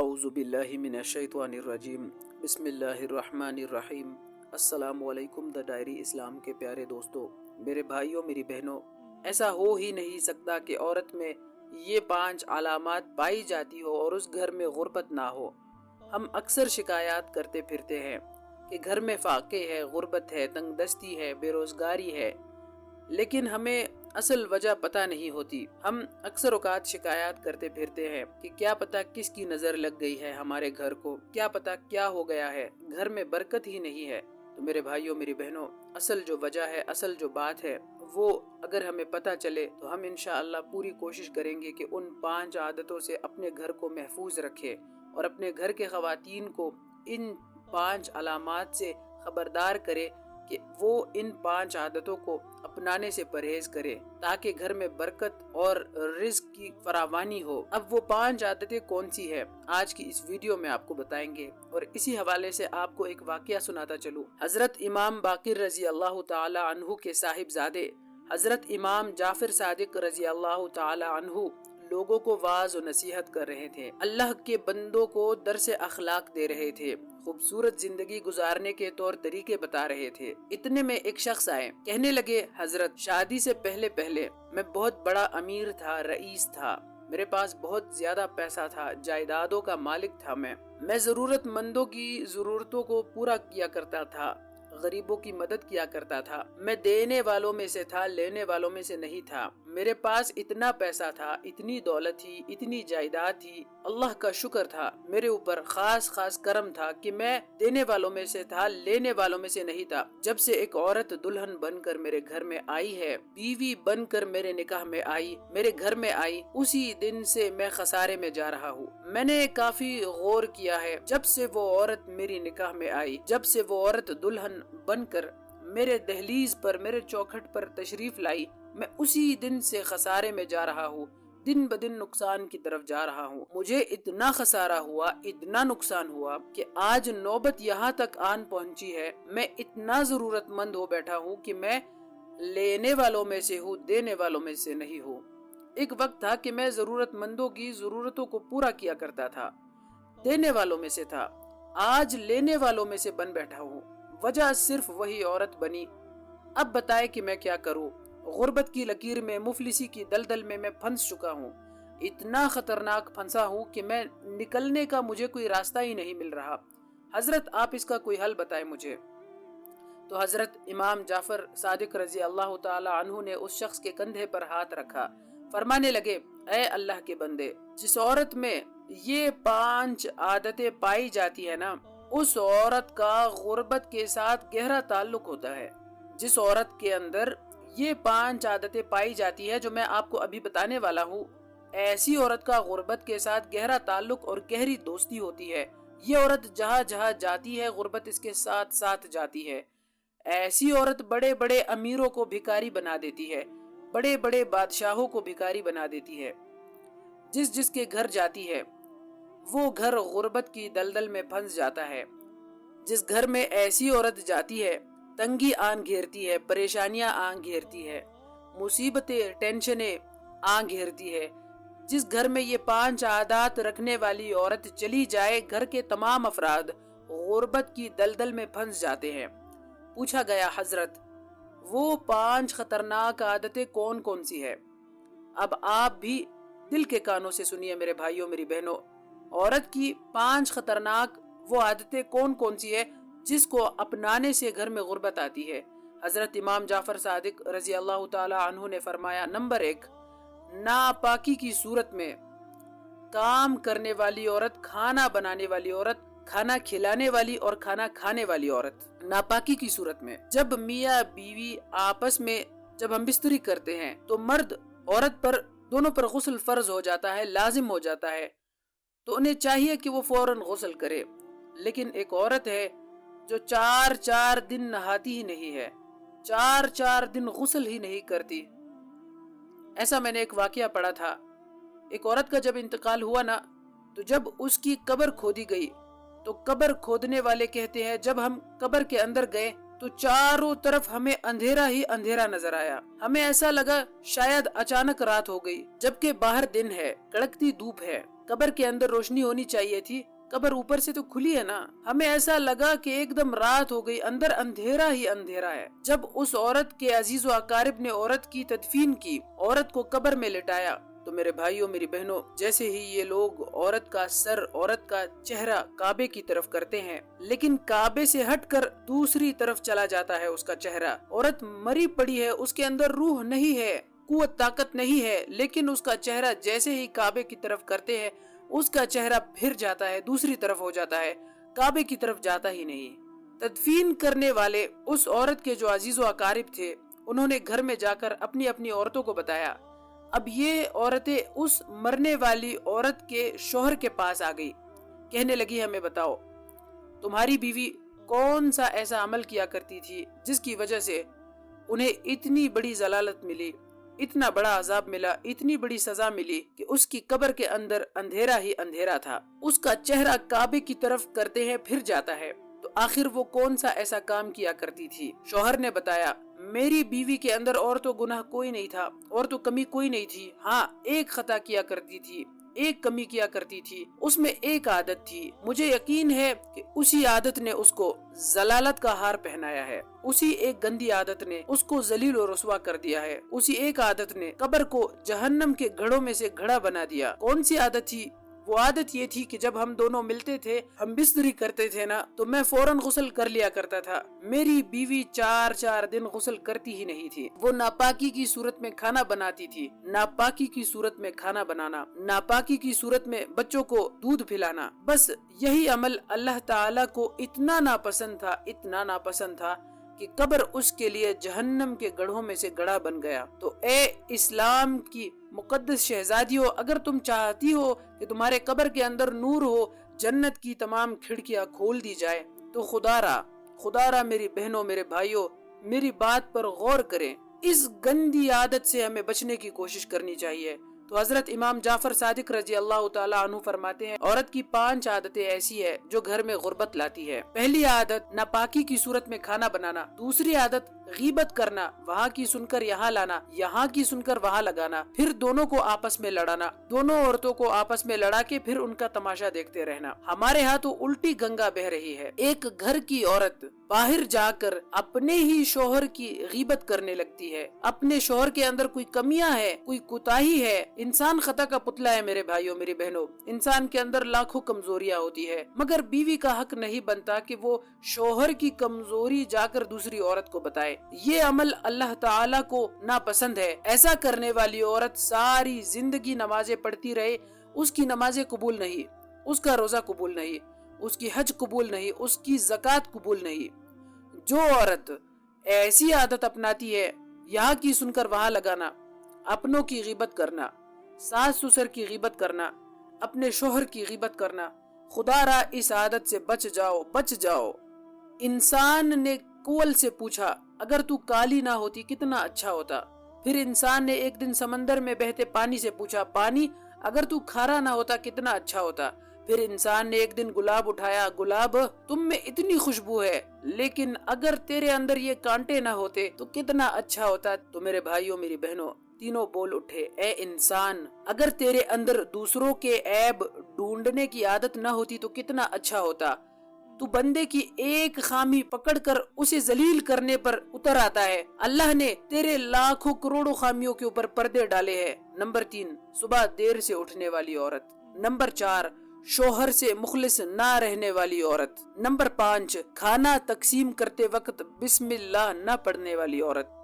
अऊज़ु बिल्लाहि मिनश्शैतानिर्रजीम बिस्मिल्लाहिर्रहमानिर्रहीम। अस्सलामु अलैकुम द डायरी इस्लाम के प्यारे दोस्तों, मेरे भाइयों मेरी बहनों, ऐसा हो ही नहीं सकता कि औरत में ये 5 अलामात पाई जाती हो और उस घर में गुर्बत ना हो। हम अक्सर शिकायत करते फिरते हैं कि घर में फाके है, गुर्बत है, तंगदस्ती है, बेरोजगारी है, लेकिन हमें असल वजह पता नहीं होती। हम अक्सर औकात शिकायत करते फिरते हैं कि क्या पता किसकी नज़र लग गई है हमारे घर को, क्या पता क्या हो गया है, घर में बरकत ही नहीं है। तो मेरे भाइयों मेरी बहनों, असल जो वजह है, असल जो बात है, वो अगर हमें पता चले तो हम इंशाअल्लाह पूरी कोशिश करेंगे कि उन 5 आदतों से अपने घर को महफूज रखें और अपने घर के ख़वातीन को इन 5 अलामात से खबरदार करे कि वो इन 5 आदतों को अपनाने से परहेज करे ताकि घर में बरकत और रिज़्क की फरावानी हो। अब वो 5 आदतें कौन सी है, आज की इस वीडियो में आपको बताएंगे। और इसी हवाले से आपको एक वाकया सुनाता चलूं। हजरत इमाम बाकिर रजी अल्लाह ताला अन्हु के साहिबजादे हजरत इमाम जाफर सादिक रजी अल्लाह ताला अन्हु लोगों को वाज और नसीहत कर रहे थे, अल्लाह के बंदों को दर्स अखलाक दे रहे थे, खूबसूरत जिंदगी गुजारने के तौर तरीके बता रहे थे। इतने में एक शख्स आए, कहने लगे, हजरत शादी से पहले पहले मैं बहुत बड़ा अमीर था, रईस था, मेरे पास बहुत ज्यादा पैसा था, जायदादों का मालिक था। मैं जरूरतमंदों की जरूरतों को पूरा किया करता था, गरीबों की मदद किया करता था। मैं देने वालों में से था, लेने वालों में से नहीं था। मेरे पास इतना पैसा था, इतनी दौलत थी, इतनी जायदाद थी, अल्लाह का शुक्र था, मेरे ऊपर खास खास करम था कि मैं देने वालों में से था, लेने वालों में से नहीं था। जब से एक औरत दुल्हन बनकर मेरे घर में आई है, बीवी बनकर मेरे निकाह में आई, मेरे घर में आई, उसी दिन से मैं खसारे में जा रहा हूँ। मैंने काफी गौर किया है, जब से वो औरत मेरी निकाह में आई, जब से वो औरत दुल्हन बनकर मेरे दहलीज पर, मेरे चौखट पर तशरीफ लाई, मैं उसी दिन से खसारे में जा रहा हूँ, दिन ब दिन नुकसान की तरफ जा रहा हूँ। मुझे इतना खसारा हुआ, इतना नुकसान हुआ कि आज नौबत यहाँ तक आन पहुँची है, मैं इतना जरूरतमंद हो बैठा हूँ कि मैं लेने वालों में से हूँ, देने वालों में से नहीं हूँ। एक वक्त था कि मैं जरूरतमंदों की जरूरतों को पूरा किया करता था, देने वालों में से था, आज लेने वालों में से बन बैठा हूँ। वजह सिर्फ वही औरत बनी। अब बताए कि मैं क्या करूं। गुर्बत की लकीर में, मुफलिसी की दलदल में मैं फंस चुका हूं। इतना खतरनाक फंसा हूं कि मैं निकलने का मुझे कोई रास्ता ही नहीं मिल रहा। हजरत आप इसका कोई हल बताएं मुझे। तो हजरत इमाम जाफर सादिक रजी अल्लाह ताला अन्हु ने उस शख्स के कंधे पर हाथ रखा, फरमाने लगे, ऐ अल्लाह के बंदे, जिस औरत में ये 5 आदतें पाई जाती है ना, उस औरत का गुर्बत के साथ गहरा ताल्लुक होता है। जिस औरत के अंदर ये 5 आदतें पाई जाती है जो मैं आपको अभी बताने वाला हूँ, ऐसी औरत का गुर्बत के साथ गहरा ताल्लुक और गहरी दोस्ती होती है। ये औरत जहाँ जहाँ जाती है, गुर्बत इसके साथ साथ जाती है। ऐसी औरत बड़े बड़े अमीरों को भिखारी बना देती है, बड़े बड़े बादशाहों को भिखारी बना देती है। जिस जिसके घर जाती है वो घर गुर्बत की दलदल में फंस जाता है। जिस घर में ऐसी औरत जाती है, तंगी आन घेरती है, परेशानियां आन घेरती है, मुसीबतें, टेंशनें आन घेरती है। जिस घर में ये 5 आदत रखने वाली औरत चली जाए, घर के तमाम अफराद गुर्बत की दलदल में फंस जाते हैं। पूछा गया, हजरत वो 5 खतरनाक आदतें कौन कौन सी है? अब आप भी दिल के कानों से सुनिए मेरे भाइयों मेरी बहनों, औरत की 5 खतरनाक वो आदतें कौन कौन सी है जिसको अपनाने से घर में गुर्बत आती है। हजरत इमाम जाफर सादिक रजी अल्लाह ताला अन्हु ने फरमाया, नंबर 1, नापाकी की सूरत में काम करने वाली औरत, खाना बनाने वाली औरत, खाना खिलाने वाली और खाना खाने वाली औरत। नापाकी की सूरत में जब मियाँ बीवी आपस में जब हम बिस्तरी करते हैं तो मर्द औरत पर, दोनों पर गुस्ल फर्ज हो जाता है, लाजिम हो जाता है, तो उन्हें चाहिए कि वो फौरन गुस्ल करे। लेकिन एक औरत है जो 4-4 दिन नहाती ही नहीं है, 4-4 दिन गुस्ल ही नहीं करती। ऐसा मैंने एक वाकया पढ़ा था। एक औरत का जब इंतकाल हुआ ना, तो जब उसकी कब्र खोदी गई तो कब्र खोदने वाले कहते हैं, जब हम कब्र के अंदर गए तो चारों तरफ हमें अंधेरा ही अंधेरा नजर आया। हमें ऐसा लगा शायद अचानक रात हो गई, जबकि बाहर दिन है, कड़कती धूप है। कब्र के अंदर रोशनी होनी चाहिए थी, कब्र ऊपर से तो खुली है ना। हमें ऐसा लगा कि एकदम रात हो गई, अंदर अंधेरा ही अंधेरा है। जब उस औरत के अजीज व अकारिब ने औरत की तदफीन की, औरत को कब्र में लिटाया, तो मेरे भाइयों मेरी बहनों, जैसे ही ये लोग औरत का सर, औरत का चेहरा काबे की तरफ करते हैं, लेकिन काबे से हटकर दूसरी तरफ चला जाता है उसका चेहरा। औरत मरी पड़ी है, उसके अंदर रूह नहीं है, कुव्वत ताकत नहीं है, लेकिन उसका चेहरा जैसे ही काबे की तरफ करते हैं, उसका चेहरा फिर जाता है, दूसरी तरफ हो जाता है, काबे की तरफ जाता ही नहीं। तदफीन करने वाले उस औरत के जो अजीज व अकारिब थे, उन्होंने घर में जाकर अपनी अपनी औरतों को बताया। अब ये औरतें उस मरने वाली औरत के शोहर के पास आ गई, कहने लगी, हमें बताओ तुम्हारी बीवी कौन सा ऐसा अमल किया करती थी जिसकी वजह से उन्हें इतनी बड़ी जलालत मिली, इतना बड़ा अजाब मिला, इतनी बड़ी सजा मिली कि उसकी कब्र के अंदर अंधेरा ही अंधेरा था, उसका चेहरा काबे की तरफ करते हैं फिर जाता है। तो आखिर वो कौन सा ऐसा काम किया करती थी? शौहर ने बताया, मेरी बीवी के अंदर और तो गुनाह कोई नहीं था, और तो कमी कोई नहीं थी। हाँ, एक खता किया करती थी, एक कमी किया करती थी, उसमें एक आदत थी। मुझे यकीन है कि उसी आदत ने उसको जलालत का हार पहनाया है, उसी एक गंदी आदत ने उसको जलील और रुस्वा कर दिया है, उसी एक आदत ने कब्र को जहन्नम के घड़ों में से घड़ा बना दिया। कौन सी आदत थी? वो आदत ये थी कि जब हम दोनों मिलते थे, हम बिस्तरी करते थे ना, तो मैं फौरन गुस्ल कर लिया करता था। मेरी बीवी 4-4 दिन गुस्ल करती ही नहीं थी। वो नापाकी की सूरत में खाना बनाती थी, नापाकी की सूरत में खाना बनाना, नापाकी की सूरत में बच्चों को दूध पिलाना। बस यही अमल अल्लाह ताला को इतना नापसंद था, इतना नापसंद था कि कब्र उसके लिए जहन्नम के गढ़ों में से गड़ा बन गया। तो ए इस्लाम की मुकद्दस शहजादी हो, अगर तुम चाहती हो कि तुम्हारे कब्र के अंदर नूर हो, जन्नत की तमाम खिड़कियां खोल दी जाए, तो खुदारा मेरी बहनों, मेरे भाइयों, मेरी बात पर गौर करें। इस गंदी आदत से हमें बचने की कोशिश करनी चाहिए। तो हजरत इमाम जाफर सादिक रजी अल्लाह ताला अन्हु फरमाते हैं, औरत की 5 आदतें ऐसी है जो घर में गुर्बत लाती है। पहली आदत नापाकी की सूरत में खाना बनाना। दूसरी आदत गीबत करना, वहाँ की सुनकर यहाँ लाना, यहाँ की सुनकर वहाँ लगाना, फिर दोनों को आपस में लड़ाना, दोनों औरतों को आपस में लड़ा के फिर उनका तमाशा देखते रहना। हमारे यहाँ तो उल्टी गंगा बह रही है। एक घर की औरत बाहर जाकर अपने ही शोहर की गीबत करने लगती है। अपने शोहर के अंदर कोई कमियां है, कोई कुताही है। इंसान खता का पुतला है मेरे भाइयों, मेरी बहनों। इंसान के अंदर लाखों कमजोरियां होती है, मगर बीवी का हक नहीं बनता कि वो शोहर की कमजोरी जाकर दूसरी औरत को बताए। ये अमल अल्लाह ताला को नापसंद है। ऐसा करने वाली औरत सारी जिंदगी नमाजें पढ़ती रहे, उसकी नमाजें कबूल नहीं, उसका रोजा कबूल नहीं, उसकी हज कबूल नहीं, उसकी ज़कात कबूल नहीं। जो औरत ऐसी आदत अपनाती है, यहाँ की सुनकर वहाँ लगाना, अपनों की गीबत करना, सास ससुर की गीबत करना, अपने शोहर की गीबत करना, खुदारा इस आदत से बच जाओ, बच जाओ। इंसान ने कुवल से पूछा, अगर तू काली ना होती कितना अच्छा होता। फिर इंसान ने एक दिन समंदर में बहते पानी से पूछा, पानी अगर तू खारा ना होता कितना अच्छा होता। फिर इंसान ने एक दिन गुलाब उठाया, गुलाब तुम में इतनी खुशबू है, लेकिन अगर तेरे अंदर ये कांटे ना होते तो कितना अच्छा होता। तो मेरे भाइयों, मेरी बहनों, तीनों बोल उठे, ए इंसान, अगर तेरे अंदर दूसरों के ऐब ढूंढने की आदत ना होती तो कितना अच्छा होता। तू बंदे की एक खामी पकड़कर उसे जलील करने पर उतर आता है। अल्लाह ने तेरे लाखों करोड़ों खामियों के ऊपर पर्दे डाले हैं। नंबर 3, सुबह देर से उठने वाली औरत। नंबर 4, शोहर से मुखलिस ना रहने वाली औरत। नंबर 5, खाना तकसीम करते वक्त बिस्मिल्लाह न पढ़ने वाली औरत।